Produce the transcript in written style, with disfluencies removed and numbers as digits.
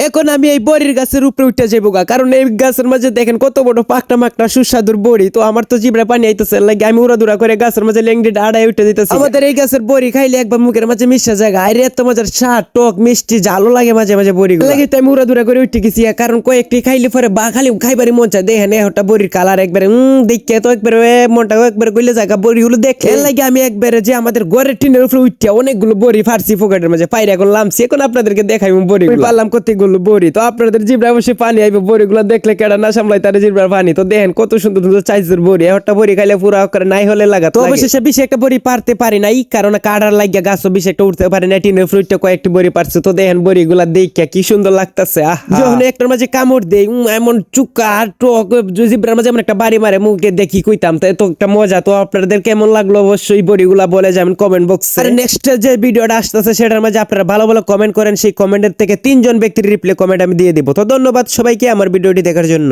এখন আমি এই বড়ির গাছের উপরে উঠে যাবো গা, কারণ এই গাছের মাঝে দেখেন কত বড় পাকটা মাকটা সুস্বাদুর বড়ি। তো আমার তো জিবরা পানি আইতেছে, লাগে আমি উড়াদুরা করে গাছের মাঝে লেংডি আড়াই উঠে দিতেছি। আমাদের এই গাছের বড়ি খাইলে একবার মুখের মাঝে মিশা জায়গা, আরে এত মজার স্বাদ, টক মিষ্টি ঝালও লাগে মাঝে মাঝে বড়ি লাগে। তাই আমি উড়াদুরা করে উঠে গেছি, কারণ কয়েকটি খাইলে পরে বা খালি খাইবারই মন চায়। দেখেন একটা বড়ির কালার একবারে দেখে তো একবারে মনটা একবারে গলে জায়গা বড়িগুলো দেখে লাগে। আমি একবারে যে আমাদের ঘরের টিনের উপরে উঠে অনেকগুলো বড়ি ফার্সি পকেটের মাঝে পাইরা করলাম, এখন আপনাদেরকে দেখাই বড়ি পারলাম কতগুলো বড়ি। তো আপনাদের জিব্রা অবশ্যই পানি আইবে, বড়িগুলো দেখলে কেডা না সামলাই তার জিব্রার পানি। তো দেখেন কত সুন্দর সুন্দর সাইজের বড়ি, একটা বড়ি খাইলে পুরো করে নাই হলে লাগা। তো অবশেষে বেশি একটা বড়ি পারতে পারি নাই, কারণ কাটার লাগিয়া গাছও বেশি একটা উঠতে পারি না, টিনের ফ্রুটটা কয়েকটি বড়ি পারছে। তো দেখেন বড়িগুলা দেখে কি সুন্দর লাগতেছে। যখন একটার মাঝে কামড় দেই এমন চুকা টক, জিব্রার মাঝে এমন একটা বাড়ি মারে, মুখে দেখি কইতাম তো এত একটা মজা। তো আপনাদের কেমন লাগলো অবশ্যই বড়িগুলা বলে যাবেন কমেন্ট বক্সে। আর নেক্সট যে ভিডিওটা আসতেছে সেটার মাঝে আপনারা ভালো ভালো কমেন্ট করেন, সেই কমেন্টের থেকে 3 জন ব্যক্তির রিপ্লাই কমেন্ট আমি দিয়ে দিব। তো ধন্যবাদ সবাইকে আমার ভিডিওটি দেখার জন্য।